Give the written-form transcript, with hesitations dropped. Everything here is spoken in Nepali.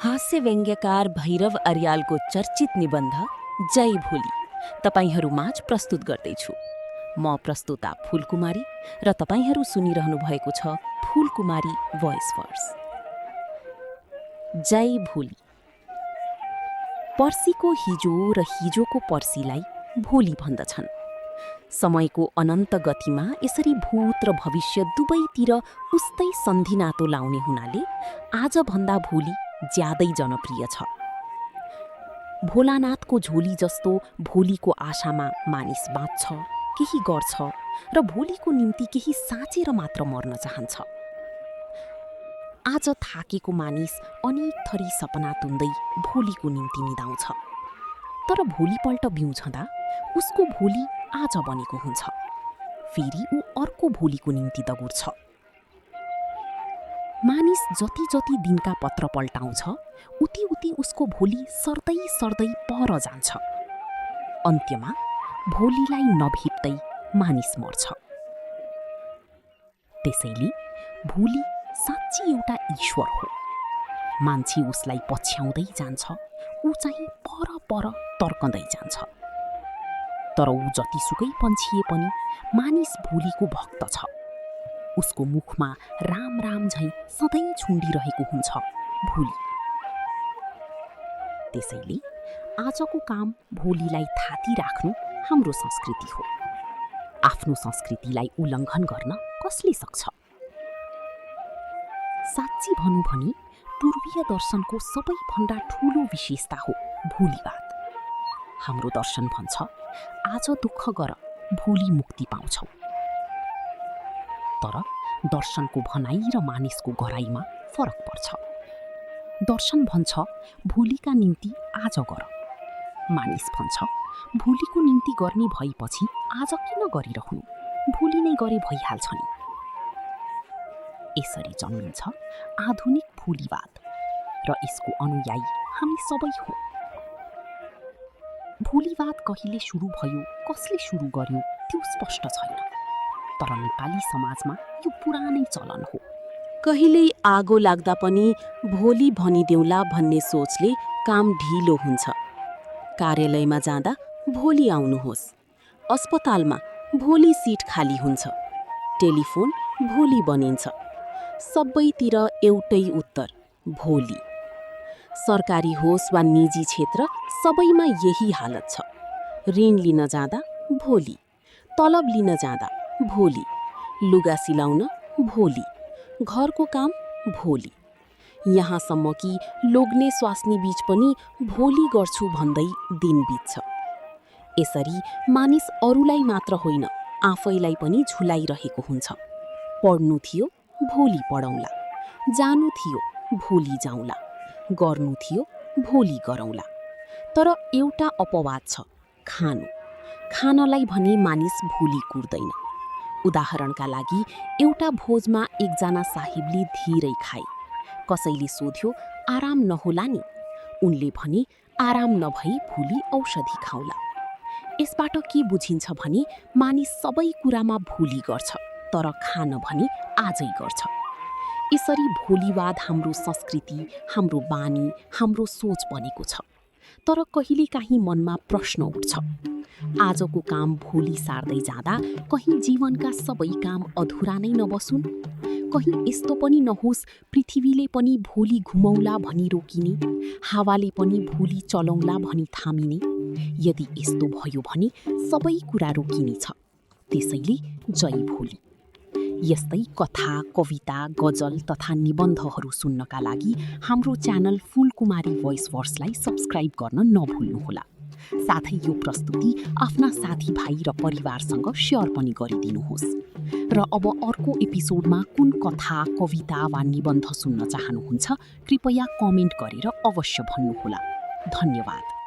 हास्य व्यङ्ग्यकार भैरव अर्यालको चर्चित निबन्ध जय भोली तपाईहरूमाझ प्रस्तुत गर्दैछु। म प्रस्तुता फूलकुमारी र तपाईहरू सुनिरहनु भएको छ फूलकुमारी भोइस वर्स। जय भोली। पर्सीको हिजो र हिजोको पर्सीलाई भोली भन्दछन्। समयको अनन्त गतिमा यसरी भूत र भविष्य दुवैतिर उस्तै सन्धिनातो लाउने हुनाले आजभन्दा भोली ज्यादै जनप्रिय छ। भोलानाथको झोली जस्तो भोलीको आशामा मानिस बाँच्छ, केही गर्छ र भोलीको निम्ति केही साँचेर मात्र मर्न चाहन्छ। आज थाकेको मानिस अनेक थरी सपना तुन्दै भोलीको निम्ति निदाउँछ, तर भोलिपल्ट बिउँझदा उसको भोली आज बनेको हुन्छ। फेरि ऊ अर्को भोलीको निम्ति दगुर्छ। मानिस जति जति दिनका पत्र पल्टाउँछ उति उति उसको भोलि सर्दै सर्दै पर जान्छ। अन्त्यमा भोलीलाई नभेट्दै मानिस मर्छ। त्यसैले भोली साँच्चै एउटा ईश्वर हो। मान्छे उसलाई पछ्याउँदै जान्छ, ऊ चाहिँ पर पर तर्कँदै जान्छ। तर ऊ जतिसुकै पन्छिए पनि मानिस भोलीको भक्त छ। उसको मुखमा राम राम झैँ सधैँ छुन्डिरहेको हुन्छ भोली। त्यसैले आजको काम भोलीलाई थाती राख्नु हाम्रो संस्कृति हो। आफ्नो संस्कृतिलाई उल्लङ्घन गर्न कसले सक्छ? साँच्ची भनौँ भने पूर्वीय दर्शनको सबैभन्दा ठूलो विशेषता हो भोलीवाद। हाम्रो दर्शन भन्छ आज दुःख गर भोली मुक्ति पाउँछौ। तर दर्शनको भनाइ र मानिसको गराइमा फरक पर्छ। दर्शन भन्छ भोलिका निम्ति आज गर, मानिस भन्छ भोलिको निम्ति गर्ने भएपछि आज किन गरिरहनु, भोलि नै गरे भइहाल्छ नि। यसरी जन्मिन्छ आधुनिक भोलीवाद र यसको अनुयायी हामी सबै हौं। भोलीवाद कहिले सुरु भयो, कसले सुरु गर्यो त्यो स्पष्ट छैन, तर नेपाली समाजमा यो पुरानै चलन हो। कहिल्यै आगो लाग्दा पनि भोलि भनिदेऊला भन्ने सोचले काम ढिलो हुन्छ। कार्यालयमा जाँदा भोलि आउनुहोस्, अस्पतालमा भोलि सिट खाली हुन्छ, टेलिफोन भोलि बनिन्छ, सबैतिर एउटै उत्तर भोलि। सरकारी होस् वा निजी क्षेत्र सबैमा यही हालत छ। ऋण लिन जाँदा भोलि, तलब लिन जाँदा भोलि, लुगा सिलाउन भोलि, घरको काम भोलि, यहाँसम्म कि लोग्ने स्वास्नी बीच पनि भोलि गर्छु भन्दै दिन बित्छ। यसरी मानिस अरूलाई मात्र होइन आफैलाई पनि झुलाइरहेको हुन्छ। पढ्नु थियो भोलि पढौँला, जानु थियो भोलि जाउँला, गर्नु थियो भोलि गरौँला। तर एउटा अपवाद छ, खानु। खानलाई भने मानिस भोलि कुर्दैन। उदाहरणका लागि एउटा भोजमा एकजना साहिबले धेरै खाए। कसैले सोध्यो आराम नहोला नि? उनले भने आराम नभई भोलि औषधि खाउला। यसबाट के बुझिन्छ भने मानिस सबै कुरामा भोलि गर्छ, तर खान भने आजै गर्छ। यसरी भोलिवाद हाम्रो संस्कृति, हाम्रो बानी, हाम्रो सोच बनेको छ। तर कहिलेकाहीँ मनमा प्रश्न उठ्छ, आजको काम भोलि सार्दै जाँदा कहीँ जीवनका सबै काम अधुरा नै नबसुन्? कहीँ यस्तो पनि नहोस् पृथ्वीले पनि भोलि घुमौला भनी रोकिने, हावाले पनि भोलि चलौँला भनी थामिने? यदि यस्तो भयो भने सबै कुरा रोकिनेछ। त्यसैले जय भोली। यस्तै कथा, कविता, गजल तथा निबन्धहरू सुन्नका लागि हाम्रो च्यानल फूलकुमारी भोइस वर्सलाई सब्स्क्राइब गर्न नभुल्नुहोला। साथै यो प्रस्तुति आफ्ना साथीभाइ र परिवारसँग सेयर पनि गरिदिनुहोस्। र अब अर्को एपिसोडमा कुन कथा, कविता वा निबन्ध सुन्न चाहनुहुन्छ कृपया कमेन्ट गरेर अवश्य भन्नुहोला। धन्यवाद।